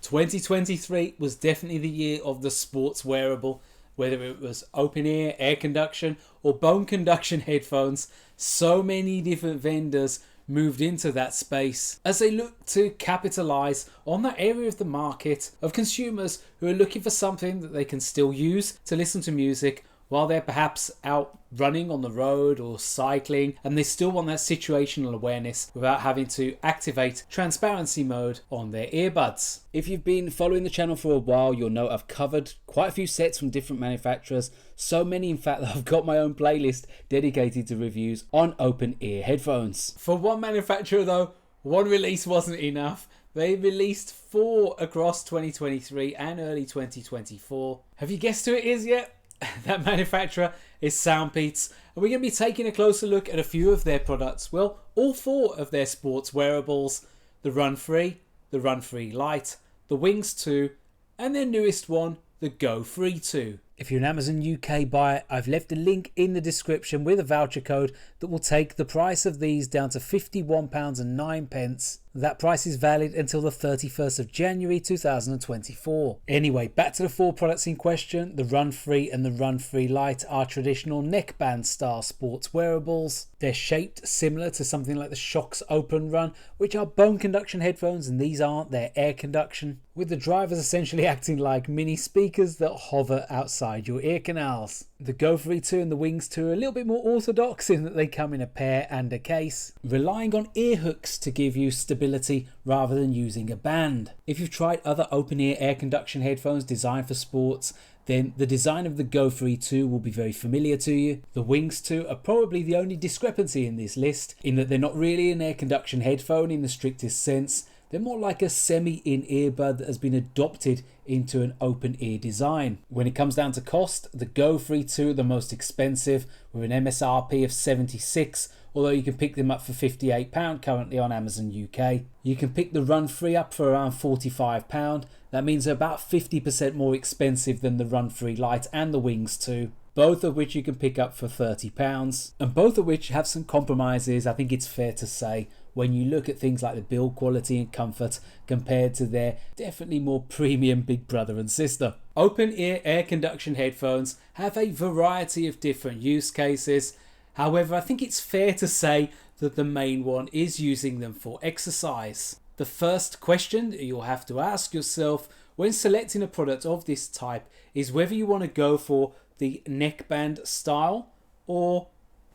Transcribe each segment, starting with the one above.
2023 was definitely the year of the sports wearable, whether it was open ear, air conduction, or bone conduction headphones. So many different vendors moved into that space as they look to capitalize on that area of the market of consumers who are looking for something that they can still use to listen to music while they're perhaps out running on the road or cycling, and they still want that situational awareness without having to activate transparency mode on their earbuds. If you've been following the channel for a while, you'll know I've covered quite a few sets from different manufacturers, so many in fact that I've got my own playlist dedicated to reviews on open ear headphones. For one manufacturer though, one release wasn't enough. They released 4 across 2023 and early 2024. Have you guessed who it is yet? That manufacturer is SoundPEATS, and we're going to be taking a closer look at a few of their products. Well, all 4 of their sports wearables: the RunFree, the RunFree Lite, the Wings2, and their newest one, the GoFree 2. If you're an Amazon UK buyer, I've left a link in the description with a voucher code that will take the price of these down to £51.09. That price is valid until the 31st of January 2024. Anyway, back to the 4 products in question. The RunFree and the RunFree Lite are traditional neckband style sports wearables. They're shaped similar to something like the Shox Open Run, which are bone conduction headphones, and these aren't, they're air conduction, with the drivers essentially acting like mini speakers that hover outside your ear canals. The GoFree 2 and the Wings2 are a little bit more orthodox in that they come in a pair and a case, relying on ear hooks to give you stability rather than using a band. If you've tried other open ear air conduction headphones designed for sports, then the design of the GoFree 2 will be very familiar to you. The Wings2 are probably the only discrepancy in this list, in that they're not really an air conduction headphone in the strictest sense. They're more like a semi-in earbud that has been adopted into an open ear design. When it comes down to cost, the GoFree 2 are the most expensive, with an MSRP of $76, although you can pick them up for £58 currently on Amazon UK. You can pick the RunFree up for around £45. That means they're about 50% more expensive than the RunFree Lite and the Wings2. Both of which you can pick up for £30, and both of which have some compromises, I think it's fair to say, when you look at things like the build quality and comfort compared to their definitely more premium big brother and sister. Open ear air conduction headphones have a variety of different use cases. However, I think it's fair to say that the main one is using them for exercise. The first question you'll have to ask yourself when selecting a product of this type is whether you want to go for the neckband style or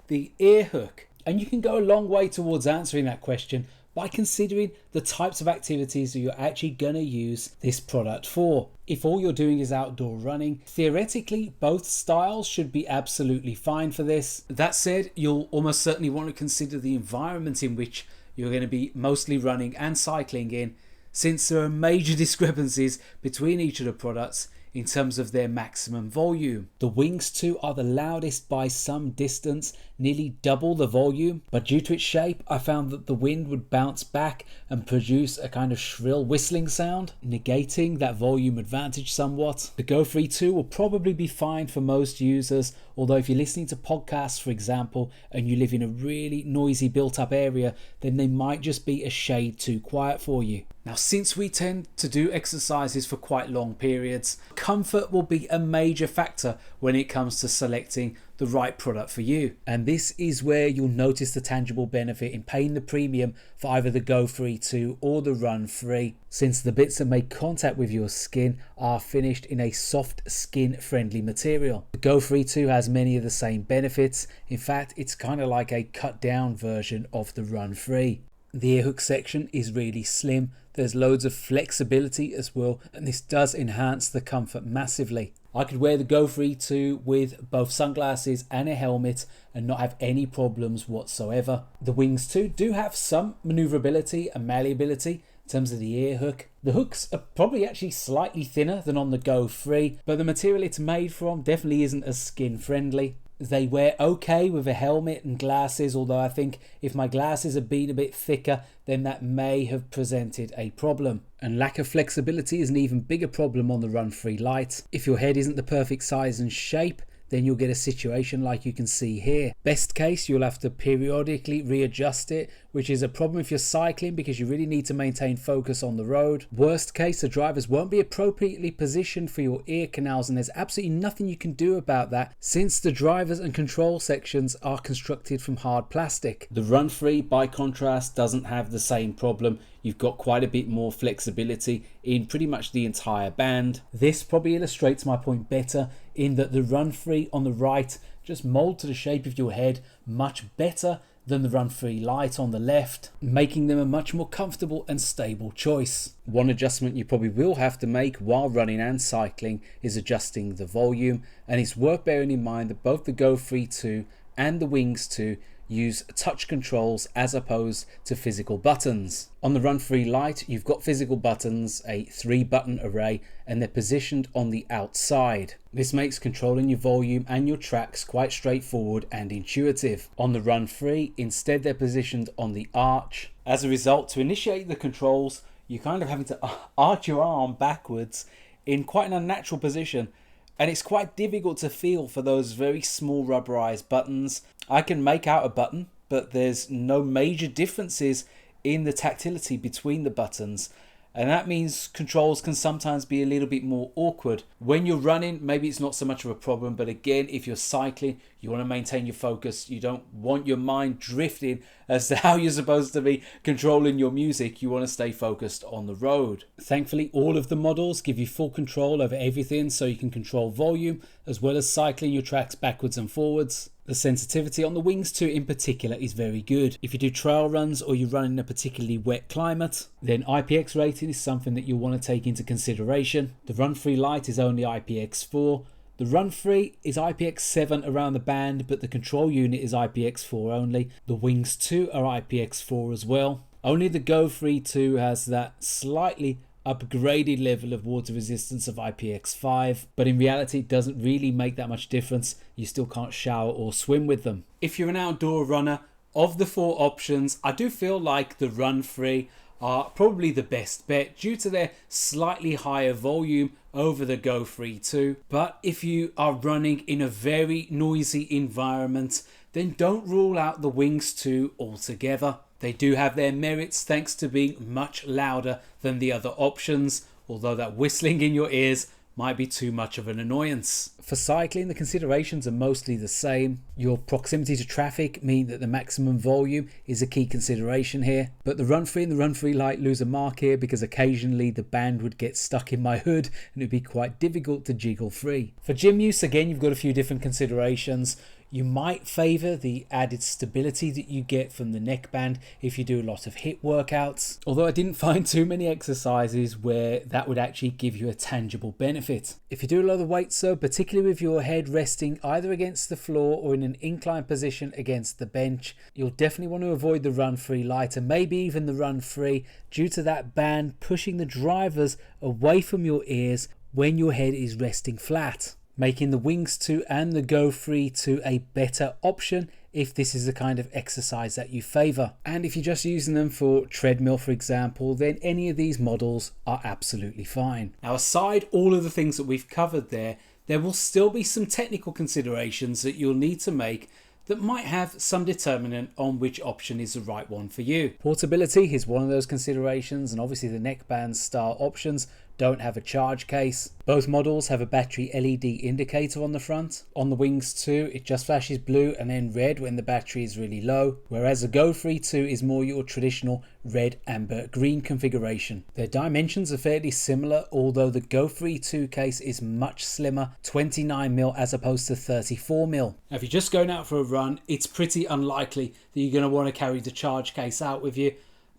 the ear hook. And you can go a long way towards answering that question by considering the types of activities that you're actually going to use this product for. If all you're doing is outdoor running, theoretically both styles should be absolutely fine for this. That said, you'll almost certainly want to consider the environment in which you're going to be mostly running and cycling in, since there are major discrepancies between each of the products in terms of their maximum volume. The Wings2 are the loudest by some distance, nearly double the volume, but due to its shape I found that the wind would bounce back and produce a kind of shrill whistling sound, negating that volume advantage somewhat. The GoFree 2 will probably be fine for most users, although if you're listening to podcasts for example and you live in a really noisy built up area, then they might just be a shade too quiet for you. Now, since we tend to do exercises for quite long periods, comfort will be a major factor when it comes to selecting the right product for you. And this is where you'll notice the tangible benefit in paying the premium for either the GoFree 2 or the RunFree, since the bits that make contact with your skin are finished in a soft skin friendly material. The GoFree 2 has many of the same benefits. In fact, it's kind of like a cut down version of the RunFree. The ear hook section is really slim. There's loads of flexibility as well, and this does enhance the comfort massively. I could wear the GoFree 2 with both sunglasses and a helmet and not have any problems whatsoever. The Wings2 do have some maneuverability and malleability in terms of the ear hook. The hooks are probably actually slightly thinner than on the GoFree, but the material it's made from definitely isn't as skin friendly. They wear okay with a helmet and glasses, although I think if my glasses had been a bit thicker, then that may have presented a problem. And lack of flexibility is an even bigger problem on the RunFree Lite. If your head isn't the perfect size and shape, then you'll get a situation like you can see here. Best case, you'll have to periodically readjust it, which is a problem if you're cycling because you really need to maintain focus on the road. Worst case, the drivers won't be appropriately positioned for your ear canals, and there's absolutely nothing you can do about that since the drivers and control sections are constructed from hard plastic. The RunFree, by contrast, doesn't have the same problem. You've got quite a bit more flexibility in pretty much the entire band. This probably illustrates my point better in that the RunFree on the right just mold to the shape of your head much better than the RunFree Lite on the left, making them a much more comfortable and stable choice. One adjustment you probably will have to make while running and cycling is adjusting the volume, and it's worth bearing in mind that both the GoFree 2 and the Wings2 use touch controls as opposed to physical buttons. On the RunFree Lite, you've got physical buttons, a 3-button array, and they're positioned on the outside. This makes controlling your volume and your tracks quite straightforward and intuitive. On the RunFree, instead they're positioned on the arch. As a result, to initiate the controls, you're kind of having to arch your arm backwards in quite an unnatural position, and it's quite difficult to feel for those very small rubberized buttons. I can make out a button, but there's no major differences in the tactility between the buttons, and that means controls can sometimes be a little bit more awkward. When you're running, maybe it's not so much of a problem, but again, if you're cycling, you want to maintain your focus. You don't want your mind drifting as to how you're supposed to be controlling your music. You want to stay focused on the road. Thankfully, all of the models give you full control over everything, so you can control volume as well as cycling your tracks backwards and forwards. The sensitivity on the Wings2 in particular is very good. If you do trail runs or you run in a particularly wet climate, then IPX rating is something that you'll want to take into consideration. The RunFree Lite is only IPX4. The RunFree is IPX7 around the band, but the control unit is IPX4 only. The Wings2 are IPX4 as well. Only the GoFree 2 has that slightly upgraded level of water resistance of IPX5, but in reality it doesn't really make that much difference. You still can't shower or swim with them. If you're an outdoor runner, of the 4 options, I do feel like the RunFree are probably the best bet due to their slightly higher volume over the GoFree 2. But if you are running in a very noisy environment, then don't rule out the Wings2 altogether. They do have their merits thanks to being much louder than the other options, although that whistling in your ears might be too much of an annoyance. For cycling, the considerations are mostly the same. Your proximity to traffic mean that the maximum volume is a key consideration here, but the RunFree and the RunFree Lite lose a mark here because occasionally the band would get stuck in my hood and it would be quite difficult to jiggle free. For gym use, again, you've got a few different considerations. You might favour the added stability that you get from the neckband if you do a lot of HIIT workouts, although I didn't find too many exercises where that would actually give you a tangible benefit. If you do a lot of weights though, particularly with your head resting either against the floor or in an inclined position against the bench, you'll definitely want to avoid the RunFree Lite and maybe even the RunFree due to that band pushing the drivers away from your ears when your head is resting flat, making the Wings2 and the GoFree 2 a better option if this is the kind of exercise that you favour. And if you're just using them for treadmill, for example, then any of these models are absolutely fine. Now, aside all of the things that we've covered there will still be some technical considerations that you'll need to make that might have some determinant on which option is the right one for you. Portability is one of those considerations, and obviously the neckband style options don't have a charge case. Both models have a battery LED indicator on the front. On the Wings2, it just flashes blue and then red when the battery is really low, whereas the GoFree 2 is more your traditional red, amber, green configuration. Their dimensions are fairly similar, although the GoFree 2 case is much slimmer, 29mm as opposed to 34mm. Now, if you're just going out for a run, it's pretty unlikely that you're going to want to carry the charge case out with you.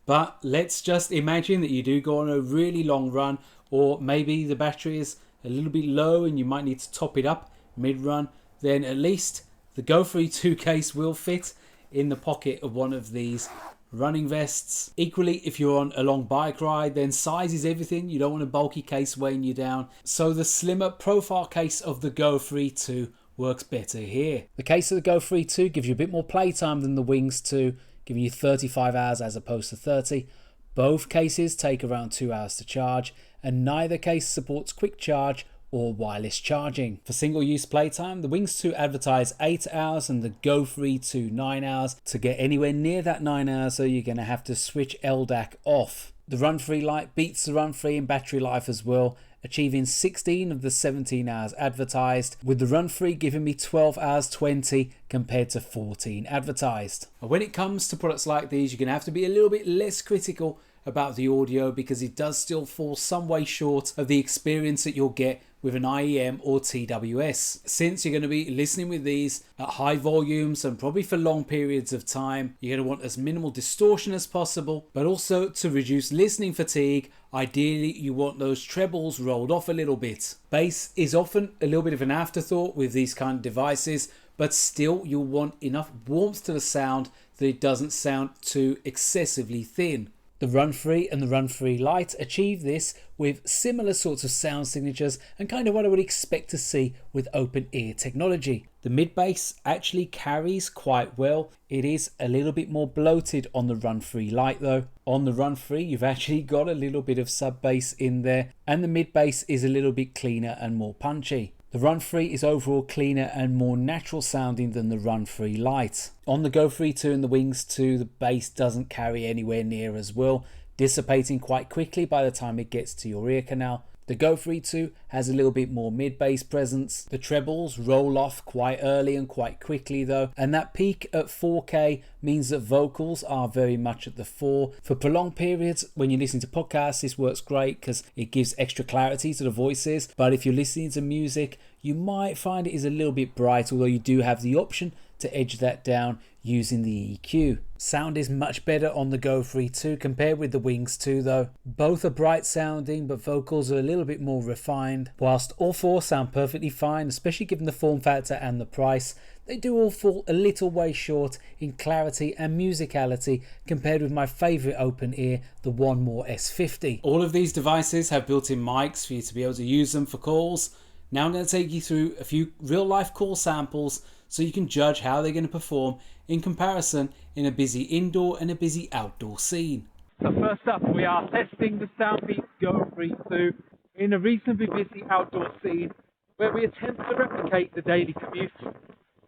But let's just imagine that you do go on a really long run, or maybe the battery is a little bit low and you might need to top it up mid-run, then at least the GoFree 2 case will fit in the pocket of one of these running vests. Equally, if you're on a long bike ride, then size is everything. You don't want a bulky case weighing you down. So the slimmer profile case of the GoFree 2 works better here. The case of the GoFree 2 gives you a bit more playtime than the Wings2, giving you 35 hours as opposed to 30. Both cases take around 2 hours to charge, and neither case supports quick charge or wireless charging. For single-use playtime, the Wings2 advertise 8 hours and the GoFree 2 9 hours. To get anywhere near that 9 hours, though, you're going to have to switch LDAC off. The RunFree Lite beats the RunFree in battery life as well, achieving 16 of the 17 hours advertised, with the RunFree giving me 12 hours 20 compared to 14 advertised. When it comes to products like these, you're going to have to be a little bit less critical about the audio because it does still fall some way short of the experience that you'll get with an IEM or TWS. Since you're going to be listening with these at high volumes and probably for long periods of time, you're going to want as minimal distortion as possible, but also to reduce listening fatigue, ideally you want those trebles rolled off a little bit. Bass is often a little bit of an afterthought with these kind of devices, but still you'll want enough warmth to the sound that it doesn't sound too excessively thin. The RunFree and the RunFree Lite achieve this with similar sorts of sound signatures and kind of what I would expect to see with open ear technology. The mid bass actually carries quite well. It is a little bit more bloated on the RunFree Lite though. On the RunFree you've actually got a little bit of sub bass in there, and the mid bass is a little bit cleaner and more punchy. The RunFree is overall cleaner and more natural sounding than the RunFree Lite. On the GoFree 2 and the Wings2, the bass doesn't carry anywhere near as well, dissipating quite quickly by the time it gets to your ear canal. The GoFree 2 has a little bit more mid-bass presence. The trebles roll off quite early and quite quickly though, and that peak at 4K means that vocals are very much at the fore. For prolonged periods, when you're listening to podcasts, this works great because it gives extra clarity to the voices, but if you're listening to music, you might find it is a little bit bright, although you do have the option to edge that down using the EQ. Sound is much better on the GoFree 2 compared with the Wings2 though. Both are bright sounding, but vocals are a little bit more refined. Whilst all four sound perfectly fine, especially given the form factor and the price, they do all fall a little way short in clarity and musicality compared with my favourite open ear, the One More S50. All of these devices have built-in mics for you to be able to use them for calls. Now I'm going to take you through a few real-life call samples so you can judge how they're going to perform in comparison in a busy indoor and a busy outdoor scene. So first up, we are testing the SoundPEATS GoFree 2 in a reasonably busy outdoor scene where we attempt to replicate the daily commute.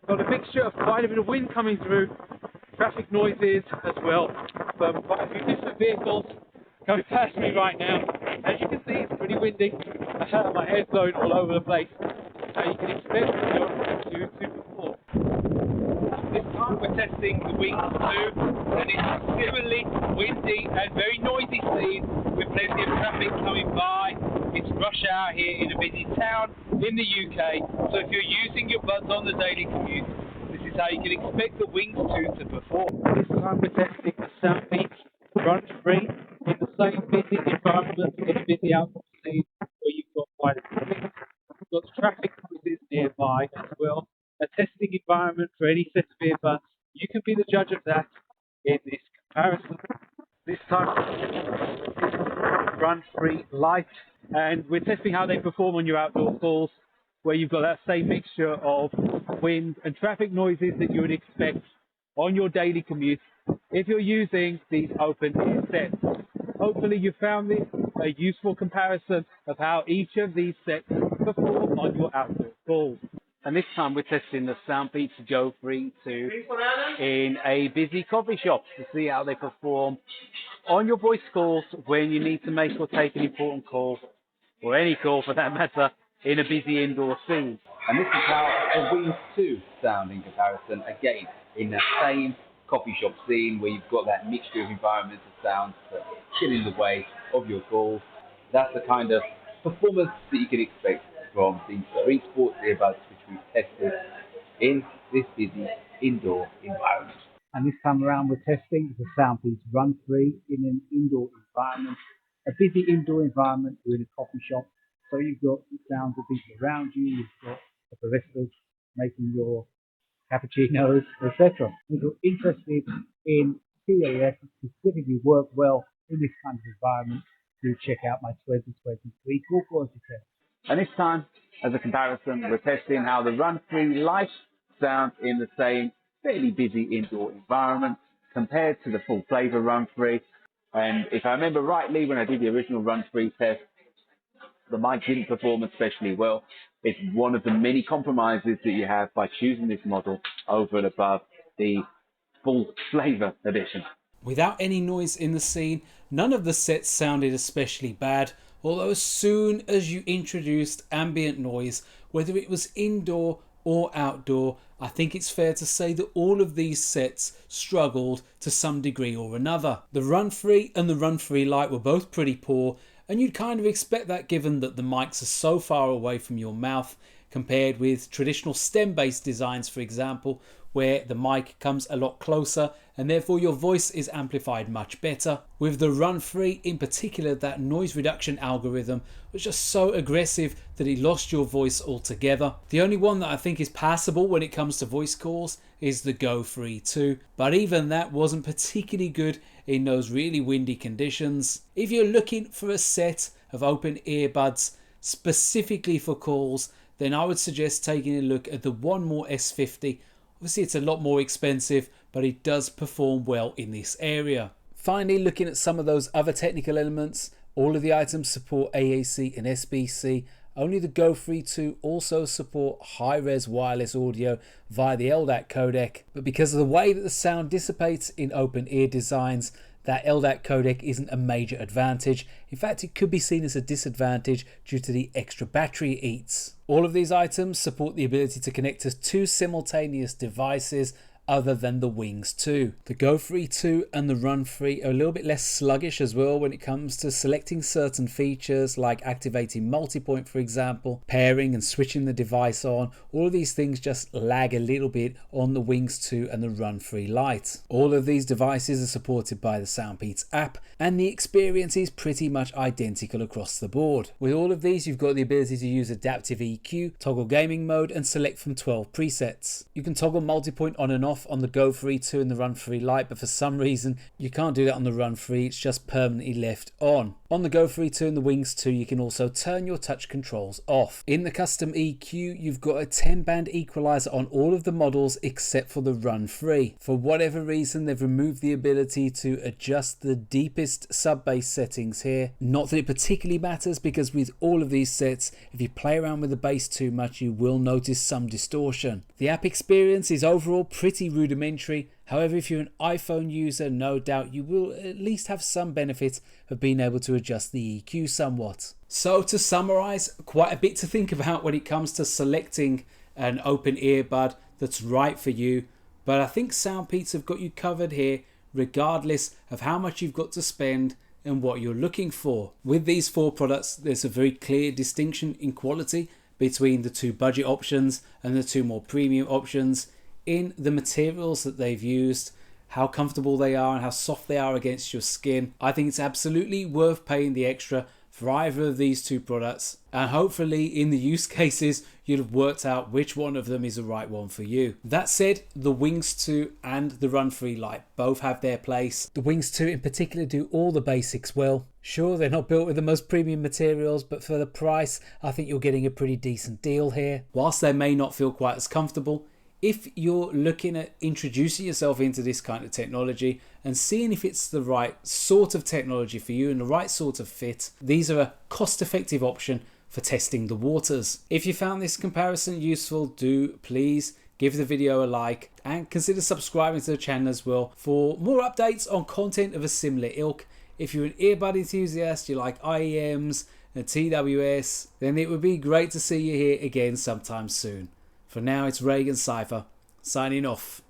Got a mixture of quite a bit of wind coming through, traffic noises as well, from quite a few different vehicles going past me right now. As you can see, it's pretty windy. My hair's blowing all over the place. You can expect the GoFree 2 to perform. This time we're testing the Wings2, and it's a similarly windy and very noisy scene with plenty of traffic coming by. It's rush hour here in a busy town in the UK, so if you're using your buds on the daily commute, this is how you can expect the Wings2 to perform. This time we're testing the SoundPEATS RunFree in the same busy environment, in a busy outdoor scene where you've got quite a bit of wind. You've got traffic noises nearby as well. A testing environment for any set of earbuds. You can be the judge of that in this comparison. This time, this is RunFree Lite, and we're testing how they perform on your outdoor calls, where you've got that same mixture of wind and traffic noises that you would expect on your daily commute if you're using these open ear sets. Hopefully you found this a useful comparison of how each of these sets perform on your outdoor calls. And this time we're testing the SoundPEATS GoFree 2 in a busy coffee shop to see how they perform on your voice calls when you need to make or take an important call, or any call for that matter, in a busy indoor scene. And this is how the Wings2 sound in comparison, again, in that same coffee shop scene where you've got that mixture of environmental sounds that get in the way of your calls. That's the kind of performance that you can expect from these three sports earbuds which we've tested in this busy indoor environment. And this time around we're testing the SoundPEATS RunFree in an indoor environment, a busy indoor environment. We're in a coffee shop, so you've got the sounds of people around you, you've got the baristas making your cappuccinos, etc. If you're interested in CAS to specifically work well in this kind of environment, do check out my 2023 call quality test. And this time, as a comparison, we're testing how the RunFree Lite sounds in the same fairly busy indoor environment compared to the full flavour RunFree. And if I remember rightly, when I did the original RunFree test, the mic didn't perform especially well. It's one of the many compromises that you have by choosing this model over and above the full flavour edition. Without any noise in the scene, none of the sets sounded especially bad, although as soon as you introduced ambient noise, whether it was indoor or outdoor, I think it's fair to say that all of these sets struggled to some degree or another. The RunFree and the RunFree Lite were both pretty poor, and you'd kind of expect that given that the mics are so far away from your mouth compared with traditional stem-based designs, for example, where the mic comes a lot closer and therefore your voice is amplified much better. With the RunFree in particular, that noise reduction algorithm was just so aggressive that it lost your voice altogether. The only one that I think is passable when it comes to voice calls is the GoFree 2, but even that wasn't particularly good in those really windy conditions. If you're looking for a set of open earbuds specifically for calls, then I would suggest taking a look at the One More S50. Obviously it's a lot more expensive, but it does perform well in this area. Finally, looking at some of those other technical elements, all of the items support AAC and SBC. Only the GoFree 2 also support high-res wireless audio via the LDAC codec, but because of the way that the sound dissipates in open ear designs, that LDAC codec isn't a major advantage. In fact, it could be seen as a disadvantage due to the extra battery it eats. All of these items support the ability to connect to 2 simultaneous devices other than the Wings2. The GoFree 2 and the RunFree are a little bit less sluggish as well when it comes to selecting certain features like activating multipoint, for example, pairing and switching the device on. All of these things just lag a little bit on the Wings2 and the RunFree Lite. All of these devices are supported by the SoundPEATS app and the experience is pretty much identical across the board. With all of these, you've got the ability to use adaptive EQ, toggle gaming mode and select from 12 presets. You can toggle multipoint on and off on the GoFree 2 and the RunFree Lite, but for some reason you can't do that on the RunFree. It's just permanently left on. On the GoFree 2 and the Wings2, you can also turn your touch controls off. In the custom EQ, you've got a 10-band equalizer on all of the models except for the RunFree. For whatever reason, they've removed the ability to adjust the deepest sub-bass settings here. Not that it particularly matters, because with all of these sets, if you play around with the bass too much, you will notice some distortion. The app experience is overall pretty rudimentary. However, if you're an iPhone user, no doubt you will at least have some benefit of being able to adjust the EQ somewhat. So to summarize, quite a bit to think about when it comes to selecting an open earbud that's right for you, but I think SoundPEATS have got you covered here regardless of how much you've got to spend and what you're looking for. With these 4 products, there's a very clear distinction in quality between the 2 budget options and the 2 more premium options, in the materials that they've used, how comfortable they are and how soft they are against your skin. I think it's absolutely worth paying the extra for either of these 2 products, and hopefully in the use cases you'll have worked out which one of them is the right one for you. That said, the Wings2 and the RunFree Lite both have their place. The Wings2 in particular do all the basics well. Sure, they're not built with the most premium materials, but for the price I think you're getting a pretty decent deal here. Whilst they may not feel quite as comfortable, if you're looking at introducing yourself into this kind of technology and seeing if it's the right sort of technology for you and the right sort of fit, these are a cost-effective option for testing the waters. If you found this comparison useful, do please give the video a like and consider subscribing to the channel as well for more updates on content of a similar ilk. If you're an earbud enthusiast, you like IEMs and TWS, then it would be great to see you here again sometime soon. For now, it's ReganCipher signing off.